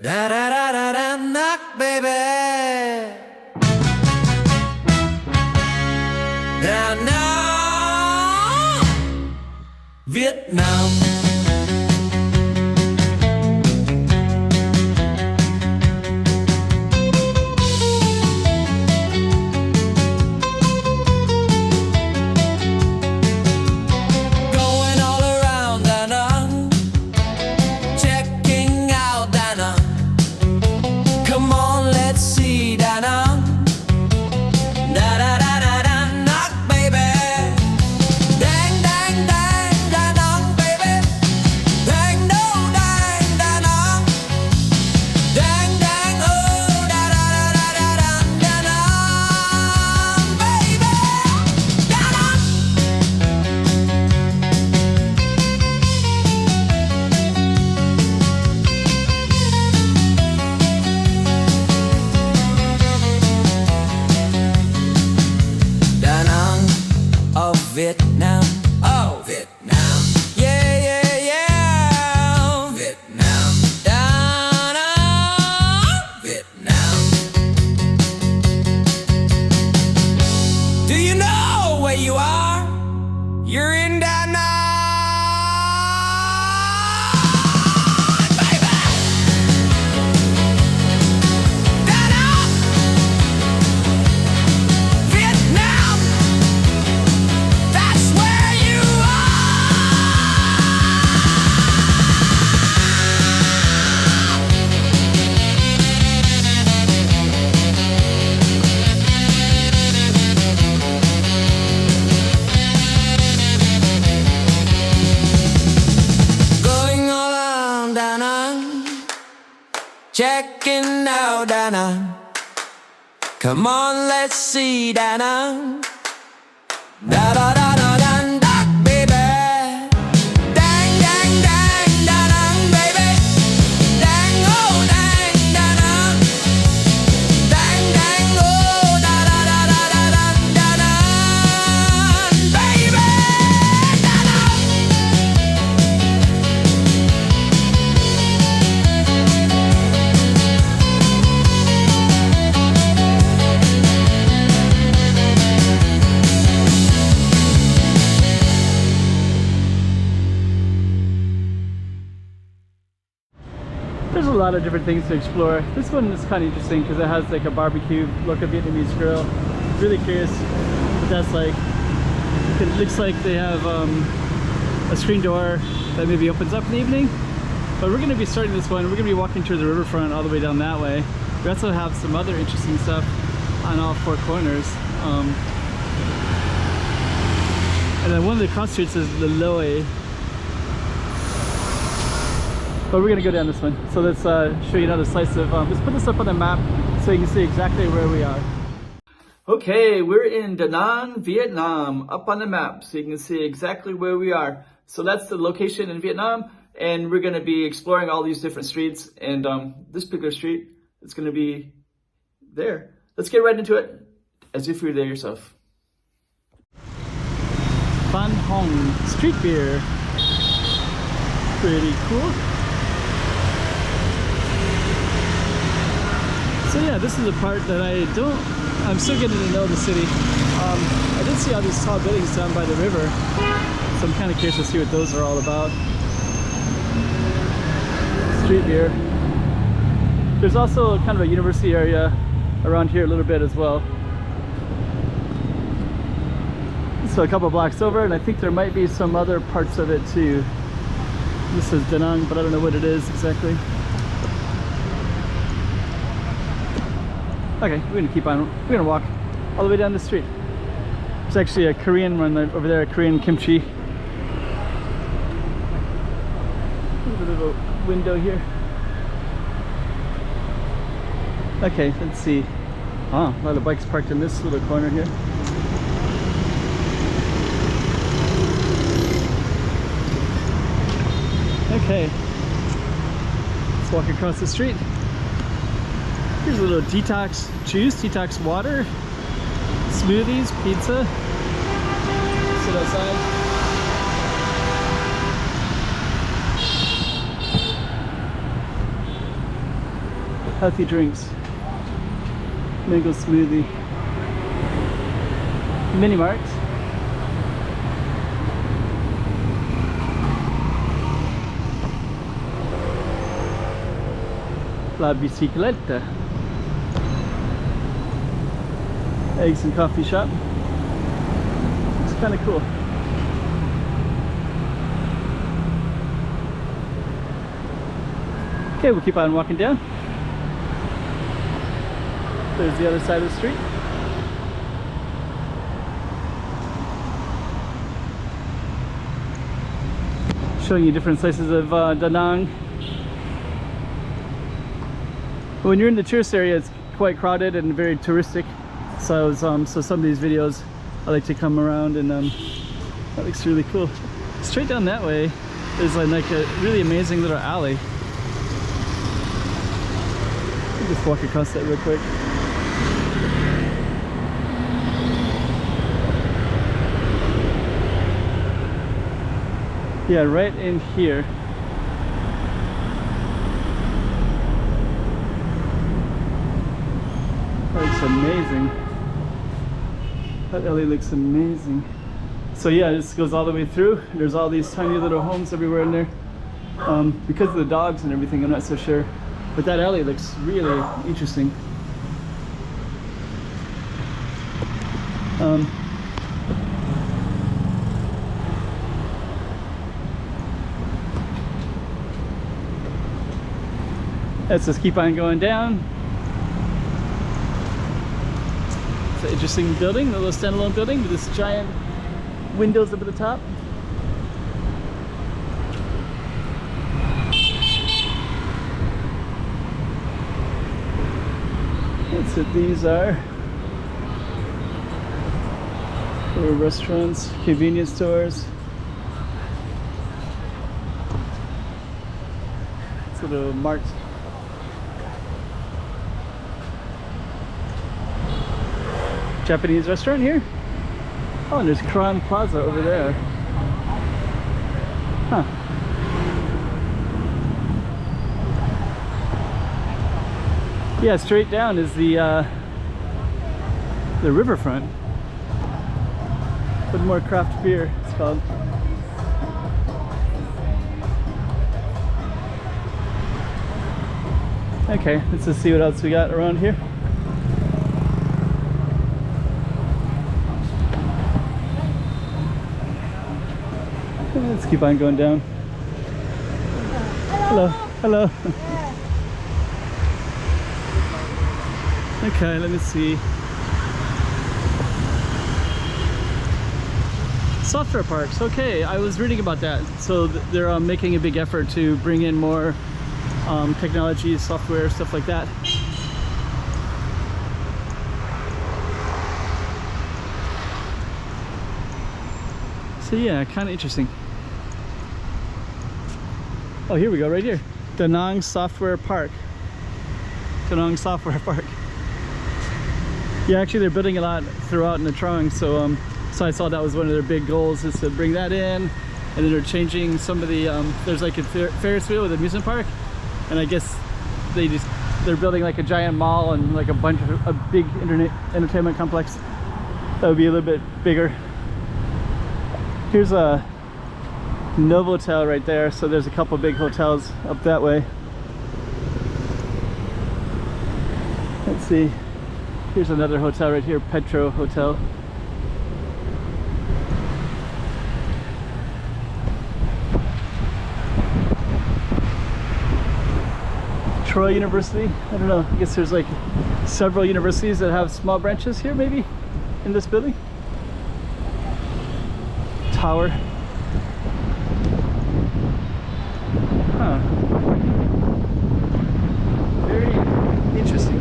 Da da da da da knock, baby. Danang, Việt Nam. Going all around Danang, checking out Danang. Come on, let's see Danang. Da da da da da knock, baby. Dang dang dang Danang, baby. Dang no dang Danang. Dang dang oh da da da da da Danang, baby. Danang. Danang of Vietnam. Oh, Vietnam. Yeah, yeah, yeah. Vietnam. Danang, Vietnam. Do you know where you are? You're in Danang, baby. Danang, Vietnam. That's where you going all around Danang, checking out Danang. Come on, let's see Danang. Da da da da da da, baby. Dang dang dang Danang, baby. Dang oh dang Danang. Dang dang oh da da da da da da Danang, baby. Danang. There's a lot of different things to explore. This one is kind of interesting because it has like a barbecue, local Vietnamese grill. Really curious what that's like. It looks like they have a screen door that maybe opens up in the evening. But we're going to be starting this one. We're going to be walking to the riverfront all the way down that way. We also have some other interesting stuff on all four corners. And then one of the cross streets is the Loe. But we're gonna go down this one. So let's show you another slice of, let's put this up on the map so you can see exactly where we are. Okay, we're in Danang, Vietnam, up on the map so you can see exactly where we are. So that's the location in Vietnam, and we're gonna be exploring all these different streets, and this particular street is gonna be there. Let's get right into it, as if you're there yourself. Van Hong street beer. Pretty cool. So yeah, this is the part that I'm still getting to know the city. I did see all these tall buildings down by the river, so I'm kind of curious to see what those are all about. Street beer. There's also kind of a university area around here a little bit as well. So a couple blocks over, and I think there might be some other parts of it too. This is Danang, but I don't know what it is exactly. Okay, we're gonna keep on. We're gonna walk all the way down the street. There's actually a Korean one over there, a Korean kimchi. A little bit of a window here. Okay, let's see. Oh, a lot of bikes parked in this little corner here. Okay, let's walk across the street. Here's a little detox juice, detox water, smoothies, pizza. Sit outside. healthy drinks. Mango smoothie. Mini Mart. La bicicletta. Eggs and coffee shop. It's kind of cool. Okay, we'll keep on walking down. There's the other side of the street. Showing you different slices of Danang. When you're in the tourist area, it's quite crowded and very touristic. So, so some of these videos, I like to come around, and that looks really cool. Straight down that way, there's like a really amazing little alley. Let me just walk across that real quick. Yeah, right in here. That looks amazing. That alley looks amazing. So yeah, this goes all the way through. There's all these tiny little homes everywhere in there. Because of the dogs and everything, I'm not so sure. But that alley looks really interesting. Let's just keep on going down. It's an interesting building, a little standalone building with this giant windows up at the top. That's what these are. Little restaurants, convenience stores. It's a little marked. Japanese restaurant here. Oh, and there's Crown Plaza over there. Huh. Yeah, straight down is the riverfront. With more craft beer, it's called. Okay, let's just see what else we got around here. Let's keep on going down. Hello, hello. Okay, let me see. Software parks, okay, I was reading about that. So they're making a big effort to bring in more technology, software, stuff like that. So yeah, kind of interesting. Oh, here we go, right here. Danang Software Park. Danang Software Park. Yeah, actually they're building a lot throughout in the Trung, so so I saw that was one of their big goals, is to bring that in. And then they're changing some of the, there's like a Ferris wheel with an amusement park. And I guess they're building like a giant mall and like a big entertainment complex that would be a little bit bigger. Here's a Novotel right there, so there's a couple big hotels up that way. Let's see, here's another hotel right here, Petro Hotel. Troy University, I don't know, I guess there's like several universities that have small branches here maybe in this building. Tower. Huh. Very interesting.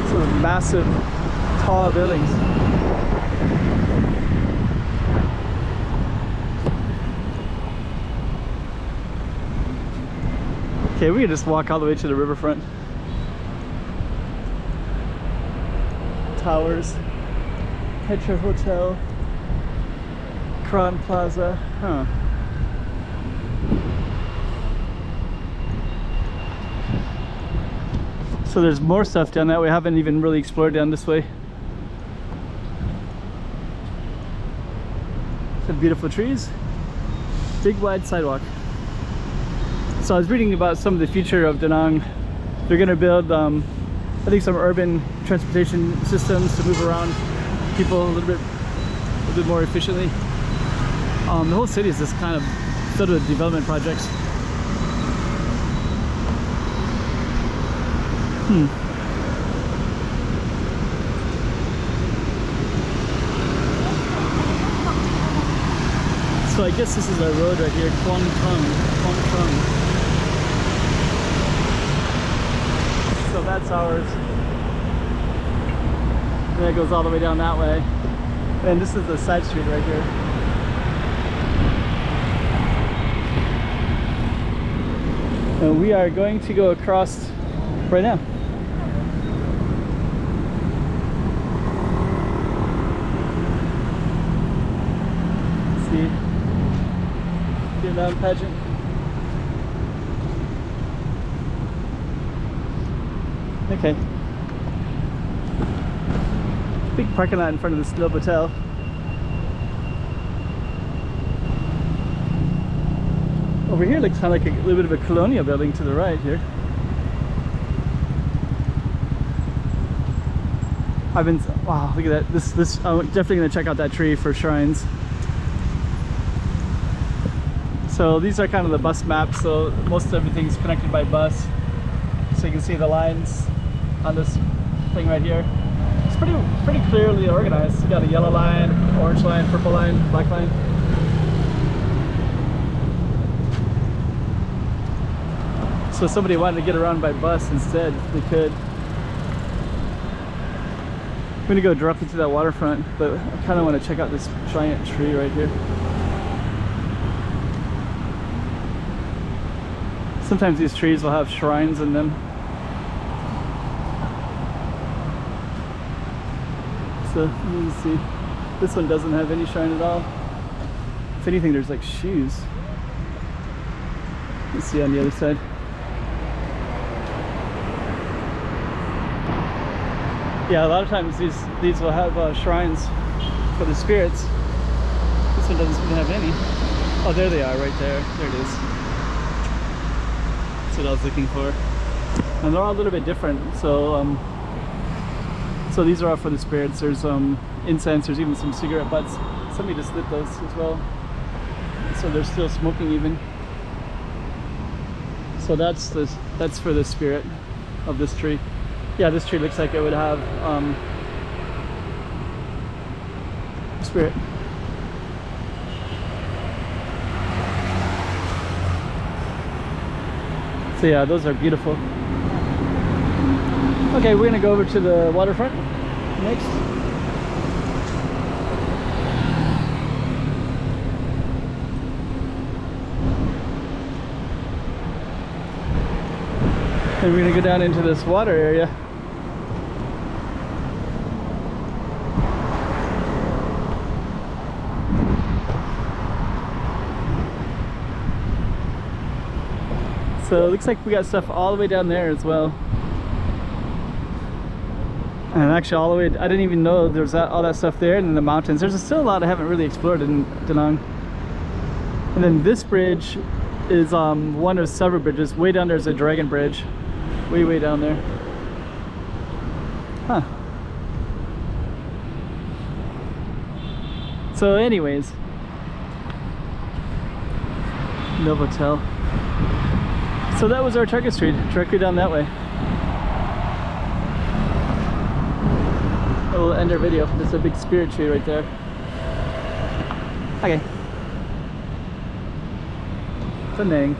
Sort of massive, tall buildings. Okay, we can just walk all the way to the riverfront. Towers. Petra Hotel, Crown Plaza, huh. So there's more stuff down that way. I haven't even really explored down this way. Some beautiful trees, big wide sidewalk. So I was reading about some of the future of Danang. They're going to build, I think, some urban transportation systems to move around people a little bit more efficiently. The whole city is just kind of filled with development projects. So I guess this is our road right here, Quang. So that's ours. And it goes all the way down that way. And this is the side street right here. And we are going to go across right now. Let's see. Vietnam pageant. Okay. Big parking lot in front of this little hotel. Over here looks kind of like a little bit of a colonial building to the right here. Wow, look at that. I'm definitely gonna check out that tree for shrines. So these are kind of the bus maps. So most everything's connected by bus. So you can see the lines on this thing right here. It's pretty clearly organized. You got a yellow line, orange line, purple line, black line. So if somebody wanted to get around by bus instead, they could. I'm gonna go directly to that waterfront, but I kind of want to check out this giant tree right here. Sometimes these trees will have shrines in them. So let me see. This one doesn't have any shrine at all. If anything, there's like shoes. Let's see on the other side. Yeah, a lot of times these will have shrines for the spirits. This one doesn't seem to have any. Oh, there they are, right there. There it is. That's what I was looking for. And they're all a little bit different. So, so these are all for the spirits. There's incense. There's even some cigarette butts. Somebody just lit those as well. So they're still smoking even. So that's for the spirit of this tree. Yeah, this tree looks like it would have spirit. So yeah, those are beautiful. Okay, we're gonna go over to the waterfront next. And we're gonna go down into this water area. So it looks like we got stuff all the way down there as well. And actually all the way, I didn't even know there was all that stuff there, and in the mountains. There's still a lot I haven't really explored in Danang. And then this bridge is one of several bridges. Way down there is a dragon bridge. Way down there. Huh. So anyways, Novotel. So that was our target street, directly down that way. We'll end our video. There's a big spirit tree right there. Okay. Danang.